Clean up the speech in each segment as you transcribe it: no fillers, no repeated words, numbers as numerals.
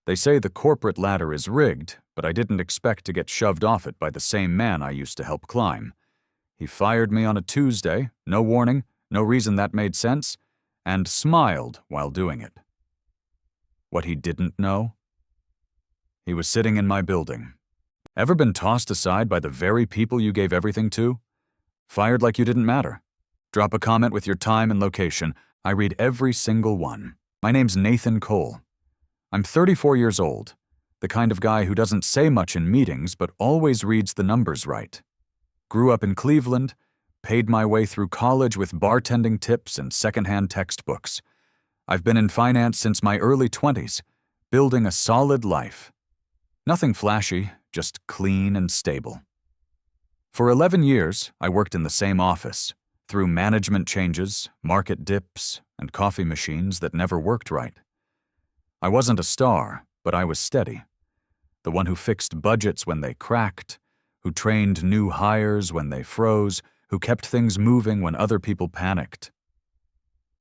They say the corporate ladder is rigged, but I didn't expect to get shoved off it by the same man I used to help climb. He fired me on a Tuesday, no warning, no reason that made sense, and smiled while doing it. What he didn't know? He was sitting in my building. Ever been tossed aside by the very people you gave everything to? Fired like you didn't matter. Drop a comment with your time and location. I read every single one. My name's Nathan Cole. I'm 34 years old, the kind of guy who doesn't say much in meetings but always reads the numbers right. Grew up in Cleveland, paid my way through college with bartending tips and secondhand textbooks. I've been in finance since my early 20s, building a solid life. Nothing flashy, just clean and stable. For 11 years, I worked in the same office, through management changes, market dips, and coffee machines that never worked right. I wasn't a star, but I was steady. The one who fixed budgets when they cracked, who trained new hires when they froze, who kept things moving when other people panicked.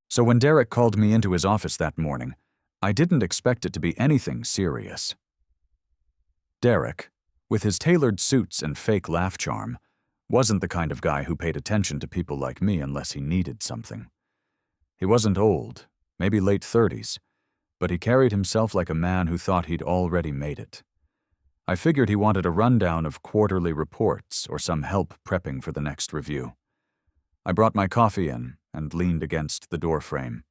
So when Derek called me into his office that morning, I didn't expect it to be anything serious. Derek, with his tailored suits and fake laugh charm, wasn't the kind of guy who paid attention to people like me unless he needed something. He wasn't old, maybe late 30s, but he carried himself like a man who thought he'd already made it. I figured he wanted a rundown of quarterly reports or some help prepping for the next review. I brought my coffee in and leaned against the door frame.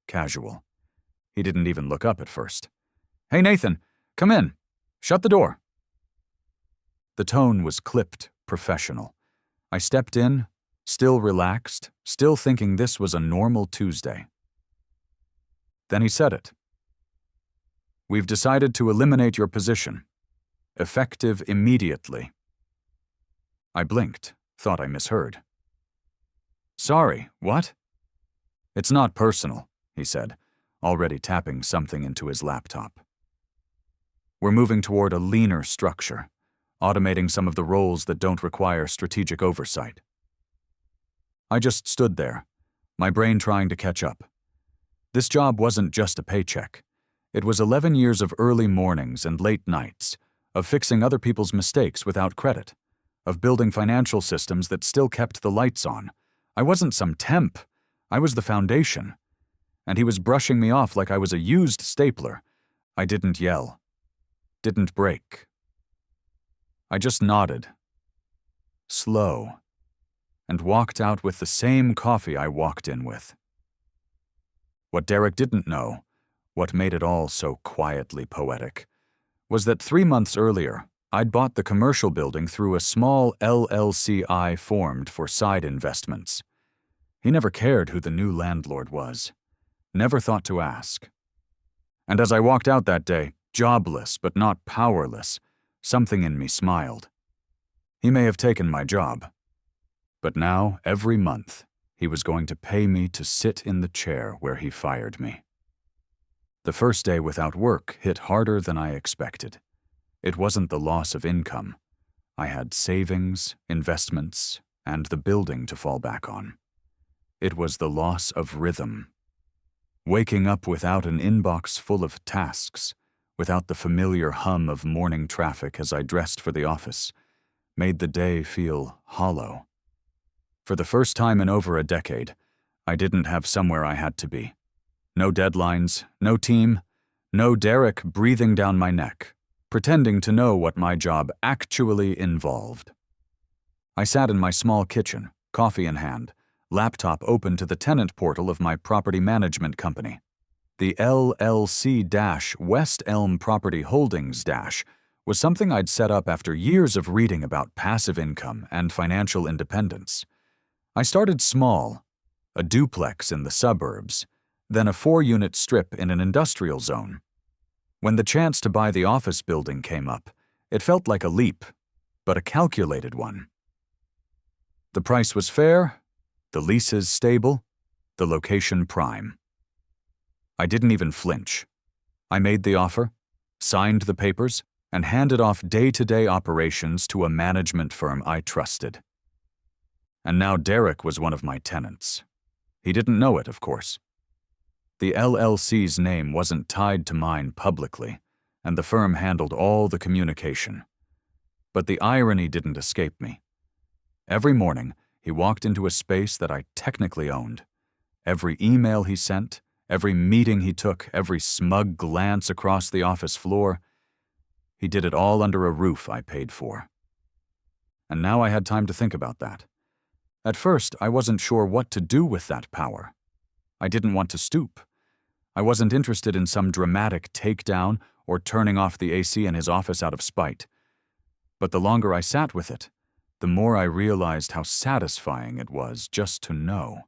Casual. He didn't even look up at first. "Hey, Nathan, come in. Shut the door." The tone was clipped, professional. I stepped in, still relaxed, still thinking this was a normal Tuesday. Then he said it. "We've decided to eliminate your position. Effective immediately." I blinked, thought I misheard. "Sorry, what?" "It's not personal," he said, already tapping something into his laptop. "We're moving toward a leaner structure, automating some of the roles that don't require strategic oversight." I just stood there, my brain trying to catch up. This job wasn't just a paycheck. It was 11 years of early mornings and late nights, of fixing other people's mistakes without credit, of building financial systems that still kept the lights on. I wasn't some temp. I was the foundation. And he was brushing me off like I was a used stapler. I didn't yell. Didn't break. I just nodded. Slow. And walked out with the same coffee I walked in with. What Derek didn't know, what made it all so quietly poetic, was that 3 months earlier, I'd bought the commercial building through a small LLC I formed for side investments. He never cared who the new landlord was. Never thought to ask. And as I walked out that day, jobless but not powerless, something in me smiled. He may have taken my job. But now, every month, he was going to pay me to sit in the chair where he fired me. The first day without work hit harder than I expected. It wasn't the loss of income. I had savings, investments, and the building to fall back on. It was the loss of rhythm. Waking up without an inbox full of tasks, without the familiar hum of morning traffic as I dressed for the office, made the day feel hollow. For the first time in over a decade, I didn't have somewhere I had to be. No deadlines, no team, no Derek breathing down my neck, pretending to know what my job actually involved. I sat in my small kitchen, coffee in hand, laptop open to the tenant portal of my property management company. The LLC-West Elm Property Holdings- was something I'd set up after years of reading about passive income and financial independence. I started small, a duplex in the suburbs, then a 4-unit strip in an industrial zone. When the chance to buy the office building came up, it felt like a leap, but a calculated one. The price was fair, the leases stable, the location prime. I didn't even flinch. I made the offer, signed the papers, and handed off day-to-day operations to a management firm I trusted. And now Derek was one of my tenants. He didn't know it, of course. The LLC's name wasn't tied to mine publicly, and the firm handled all the communication. But the irony didn't escape me. Every morning, he walked into a space that I technically owned. Every email he sent, every meeting he took, every smug glance across the office floor, he did it all under a roof I paid for. And now I had time to think about that. At first, I wasn't sure what to do with that power. I didn't want to stoop. I wasn't interested in some dramatic takedown or turning off the AC in his office out of spite. But the longer I sat with it, the more I realized how satisfying it was just to know.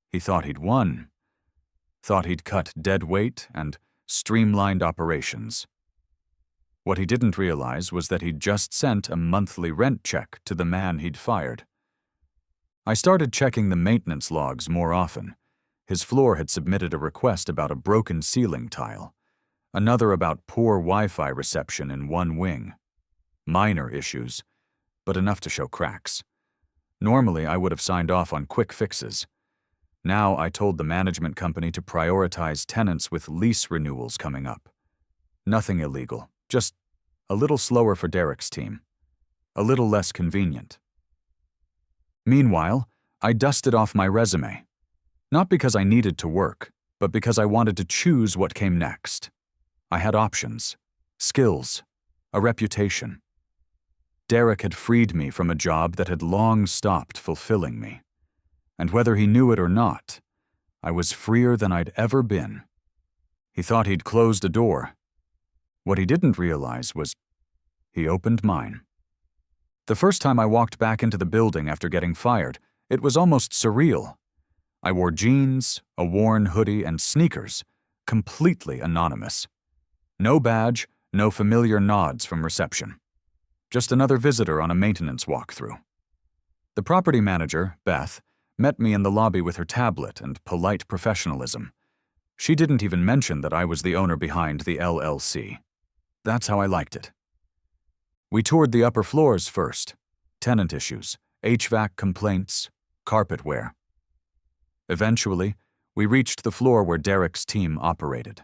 He thought he'd won. Thought he'd cut dead weight and streamlined operations. What he didn't realize was that he'd just sent a monthly rent check to the man he'd fired. I started checking the maintenance logs more often. His floor had submitted a request about a broken ceiling tile, another about poor Wi-Fi reception in one wing. Minor issues, but enough to show cracks. Normally, I would have signed off on quick fixes. Now I told the management company to prioritize tenants with lease renewals coming up. Nothing illegal, just a little slower for Derek's team. A little less convenient. Meanwhile, I dusted off my resume. Not because I needed to work, but because I wanted to choose what came next. I had options, skills, a reputation. Derek had freed me from a job that had long stopped fulfilling me. And whether he knew it or not, I was freer than I'd ever been. He thought he'd closed a door. What he didn't realize was he opened mine. The first time I walked back into the building after getting fired, it was almost surreal. I wore jeans, a worn hoodie, and sneakers, completely anonymous. No badge, no familiar nods from reception. Just another visitor on a maintenance walkthrough. The property manager, Beth, met me in the lobby with her tablet and polite professionalism. She didn't even mention that I was the owner behind the LLC. That's how I liked it. We toured the upper floors first. Tenant issues, HVAC complaints, carpet wear. Eventually, we reached the floor where Derek's team operated.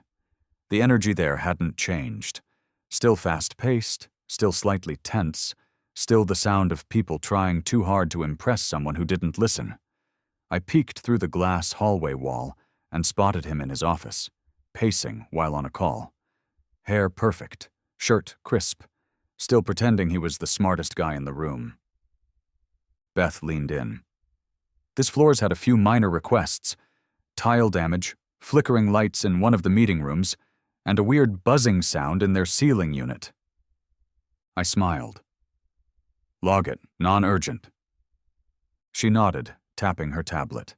The energy there hadn't changed. Still fast-paced, still slightly tense, still the sound of people trying too hard to impress someone who didn't listen. I peeked through the glass hallway wall and spotted him in his office, pacing while on a call. Hair perfect, shirt crisp, still pretending he was the smartest guy in the room. Beth leaned in. This floor's had a few minor requests: tile damage, flickering lights in one of the meeting rooms, and a weird buzzing sound in their ceiling unit. I smiled. Log it, non-urgent. She nodded, tapping her tablet.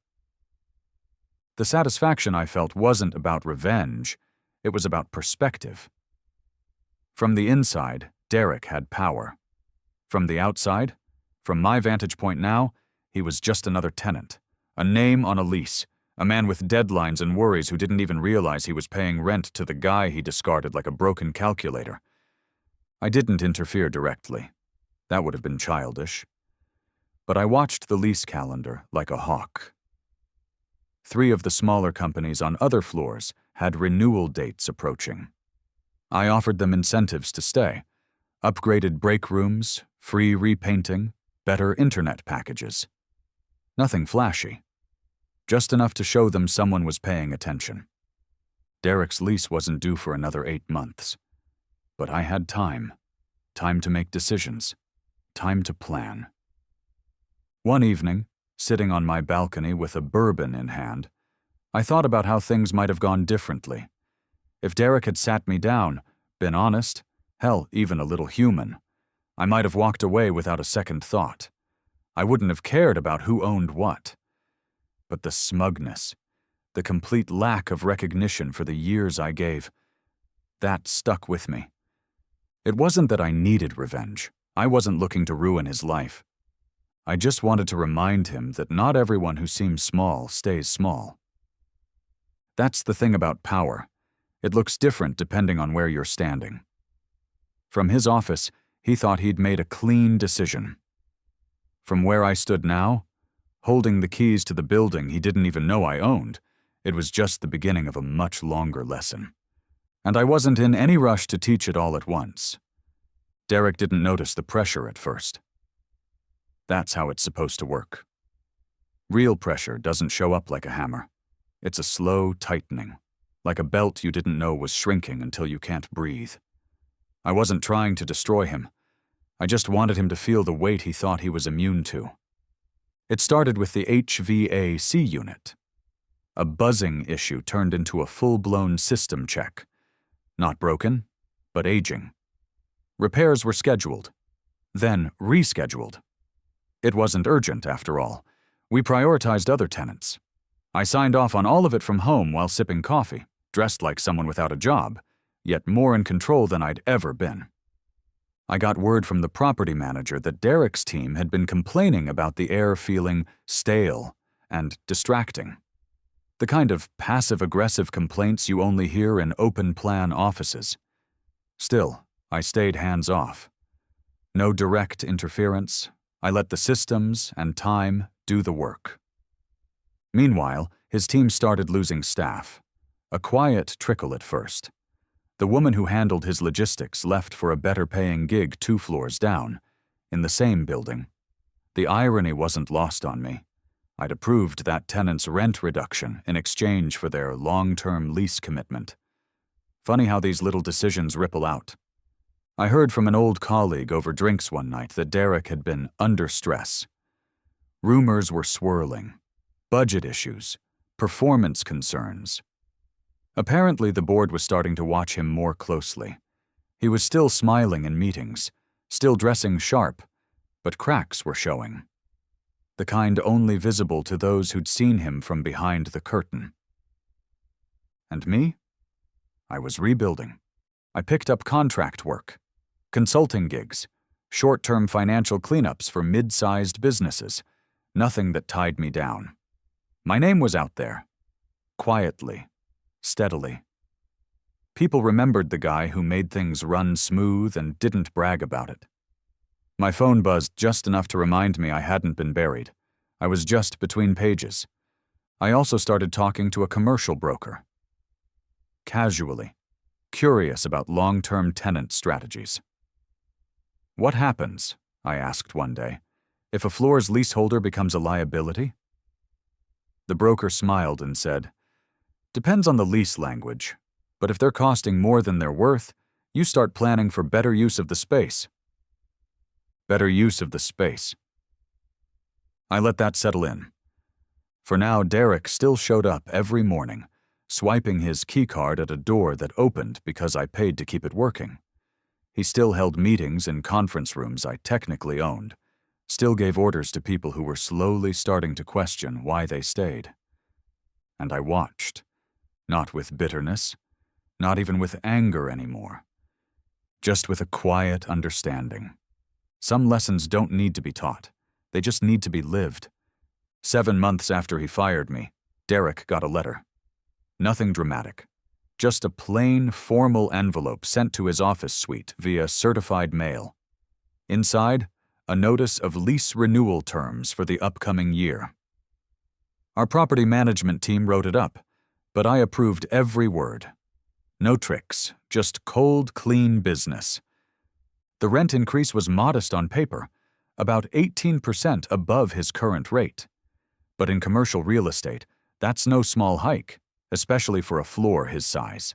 The satisfaction I felt wasn't about revenge, it was about perspective. From the inside, Derek had power. From the outside, from my vantage point now, he was just another tenant, a name on a lease, a man with deadlines and worries who didn't even realize he was paying rent to the guy he discarded like a broken calculator. I didn't interfere directly. That would have been childish. But I watched the lease calendar like a hawk. 3 of the smaller companies on other floors had renewal dates approaching. I offered them incentives to stay: upgraded break rooms, free repainting, better internet packages. Nothing flashy. Just enough to show them someone was paying attention. Derek's lease wasn't due for another 8 months. But I had time. Time to make decisions. Time to plan. One evening, sitting on my balcony with a bourbon in hand, I thought about how things might have gone differently. If Derek had sat me down, been honest, hell, even a little human, I might have walked away without a second thought. I wouldn't have cared about who owned what. But the smugness, the complete lack of recognition for the years I gave, that stuck with me. It wasn't that I needed revenge. I wasn't looking to ruin his life. I just wanted to remind him that not everyone who seems small stays small. That's the thing about power. It looks different depending on where you're standing. From his office, he thought he'd made a clean decision. From where I stood now, holding the keys to the building he didn't even know I owned, it was just the beginning of a much longer lesson. And I wasn't in any rush to teach it all at once. Derek didn't notice the pressure at first. That's how it's supposed to work. Real pressure doesn't show up like a hammer. It's a slow tightening, like a belt you didn't know was shrinking until you can't breathe. I wasn't trying to destroy him. I just wanted him to feel the weight he thought he was immune to. It started with the HVAC unit. A buzzing issue turned into a full-blown system check. Not broken, but aging. Repairs were scheduled, then rescheduled. It wasn't urgent, after all. We prioritized other tenants. I signed off on all of it from home while sipping coffee, dressed like someone without a job, yet more in control than I'd ever been. I got word from the property manager that Derek's team had been complaining about the air feeling stale and distracting. The kind of passive-aggressive complaints you only hear in open-plan offices. Still, I stayed hands-off. No direct interference. I let the systems and time do the work. Meanwhile, his team started losing staff. A quiet trickle at first. The woman who handled his logistics left for a better-paying gig 2 floors down, in the same building. The irony wasn't lost on me. I'd approved that tenant's rent reduction in exchange for their long-term lease commitment. Funny how these little decisions ripple out. I heard from an old colleague over drinks one night that Derek had been under stress. Rumors were swirling. Budget issues, performance concerns. Apparently, the board was starting to watch him more closely. He was still smiling in meetings, still dressing sharp, but cracks were showing. The kind only visible to those who'd seen him from behind the curtain. And me? I was rebuilding. I picked up contract work, consulting gigs, short-term financial cleanups for mid-sized businesses, nothing that tied me down. My name was out there, quietly, steadily. People remembered the guy who made things run smooth and didn't brag about it. My phone buzzed just enough to remind me I hadn't been buried. I was just between pages. I also started talking to a commercial broker. Casually, curious about long-term tenant strategies. What happens, I asked one day, if a floor's leaseholder becomes a liability? The broker smiled and said, "Depends on the lease language, but if they're costing more than they're worth, you start planning for better use of the space." Better use of the space. I let that settle in. For now, Derek still showed up every morning, swiping his keycard at a door that opened because I paid to keep it working. He still held meetings in conference rooms I technically owned, still gave orders to people who were slowly starting to question why they stayed. And I watched, not with bitterness, not even with anger anymore, just with a quiet understanding. Some lessons don't need to be taught. They just need to be lived. 7 months after he fired me, Derek got a letter. Nothing dramatic. Just a plain, formal envelope sent to his office suite via certified mail. Inside, a notice of lease renewal terms for the upcoming year. Our property management team wrote it up, but I approved every word. No tricks, just cold, clean business. The rent increase was modest on paper, about 18% above his current rate. But in commercial real estate, that's no small hike, especially for a floor his size.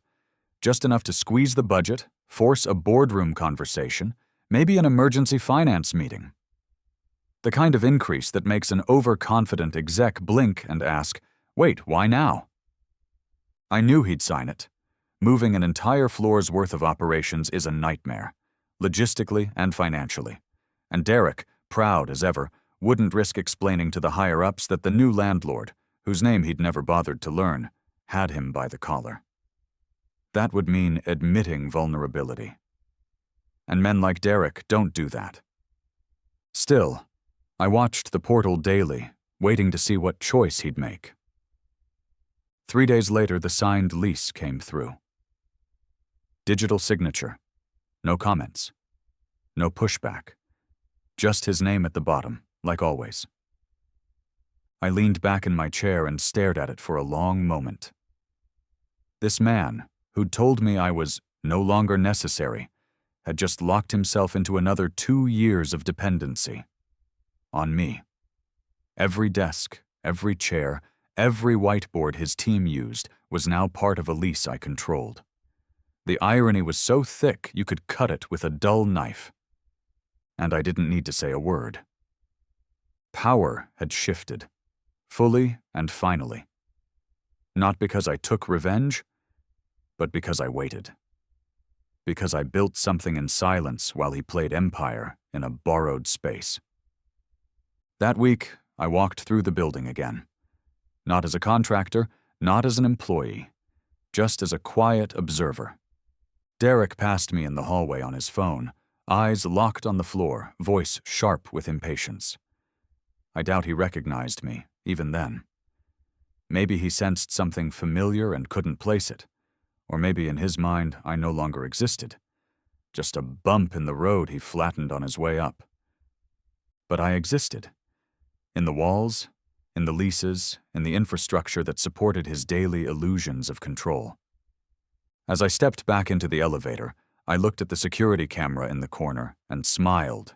Just enough to squeeze the budget, force a boardroom conversation, maybe an emergency finance meeting. The kind of increase that makes an overconfident exec blink and ask, "Wait, why now?" I knew he'd sign it. Moving an entire floor's worth of operations is a nightmare, logistically and financially. And Derek, proud as ever, wouldn't risk explaining to the higher-ups that the new landlord, whose name he'd never bothered to learn, had him by the collar. That would mean admitting vulnerability. And men like Derek don't do that. Still, I watched the portal daily, waiting to see what choice he'd make. 3 days later, the signed lease came through. Digital signature. No comments. No pushback. Just his name at the bottom, like always. I leaned back in my chair and stared at it for a long moment. This man, who'd told me I was no longer necessary, had just locked himself into another 2 years of dependency. On me. Every desk, every chair, every whiteboard his team used was now part of a lease I controlled. The irony was so thick you could cut it with a dull knife. And I didn't need to say a word. Power had shifted, fully and finally. Not because I took revenge, but because I waited. Because I built something in silence while he played empire in a borrowed space. That week, I walked through the building again. Not as a contractor, not as an employee, just as a quiet observer. Derek passed me in the hallway on his phone, eyes locked on the floor, voice sharp with impatience. I doubt he recognized me, even then. Maybe he sensed something familiar and couldn't place it. Or maybe in his mind I no longer existed. Just a bump in the road he flattened on his way up. But I existed. In the walls, in the leases, in the infrastructure that supported his daily illusions of control. As I stepped back into the elevator, I looked at the security camera in the corner and smiled.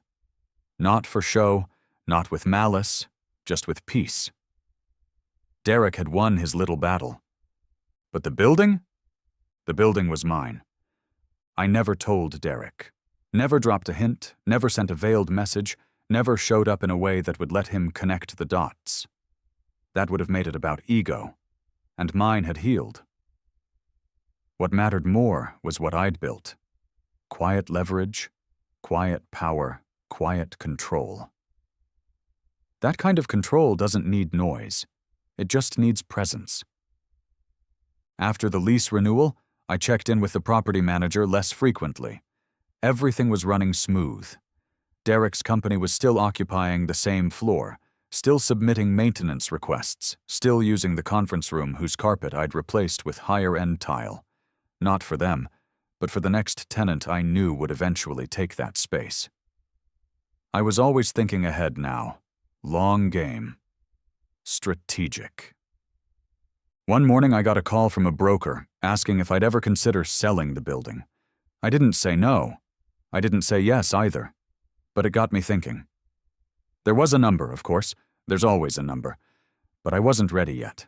Not for show, not with malice, just with peace. Derek had won his little battle. But the building? The building was mine. I never told Derek. Never dropped a hint, never sent a veiled message, never showed up in a way that would let him connect the dots. That would have made it about ego, and mine had healed. What mattered more was what I'd built. Quiet leverage, quiet power, quiet control. That kind of control doesn't need noise. It just needs presence. After the lease renewal, I checked in with the property manager less frequently. Everything was running smooth. Derek's company was still occupying the same floor, still submitting maintenance requests, still using the conference room whose carpet I'd replaced with higher-end tile. Not for them, but for the next tenant I knew would eventually take that space. I was always thinking ahead now. Long game. Strategic. One morning I got a call from a broker asking if I'd ever consider selling the building. I didn't say no. I didn't say yes either. But it got me thinking. There was a number, of course. There's always a number. But I wasn't ready yet.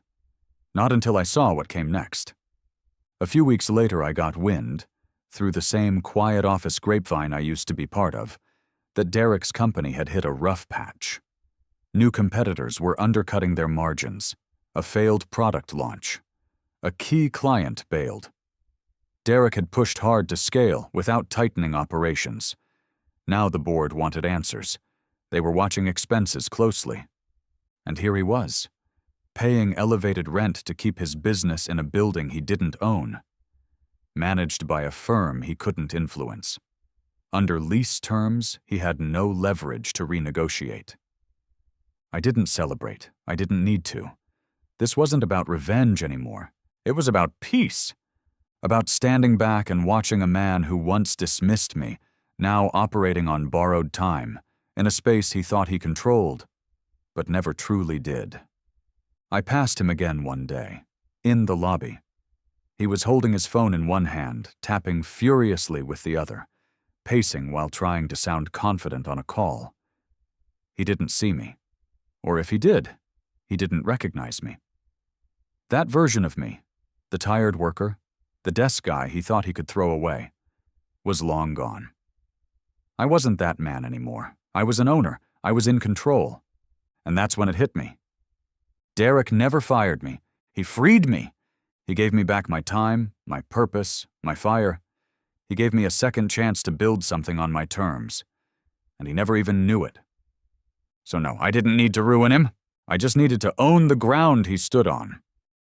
Not until I saw what came next. A few weeks later I got wind, through the same quiet office grapevine I used to be part of, that Derek's company had hit a rough patch. New competitors were undercutting their margins. A failed product launch. A key client bailed. Derek had pushed hard to scale without tightening operations. Now the board wanted answers. They were watching expenses closely. And here he was, paying elevated rent to keep his business in a building he didn't own. Managed by a firm he couldn't influence. Under lease terms, he had no leverage to renegotiate. I didn't celebrate. I didn't need to. This wasn't about revenge anymore. It was about peace. About standing back and watching a man who once dismissed me, now operating on borrowed time, in a space he thought he controlled, but never truly did. I passed him again one day, in the lobby. He was holding his phone in one hand, tapping furiously with the other, pacing while trying to sound confident on a call. He didn't see me. Or if he did, he didn't recognize me. That version of me, the tired worker, the desk guy he thought he could throw away, was long gone. I wasn't that man anymore. I was an owner. I was in control. And that's when it hit me. Derek never fired me. He freed me. He gave me back my time, my purpose, my fire. He gave me a second chance to build something on my terms. And he never even knew it. So no, I didn't need to ruin him. I just needed to own the ground he stood on.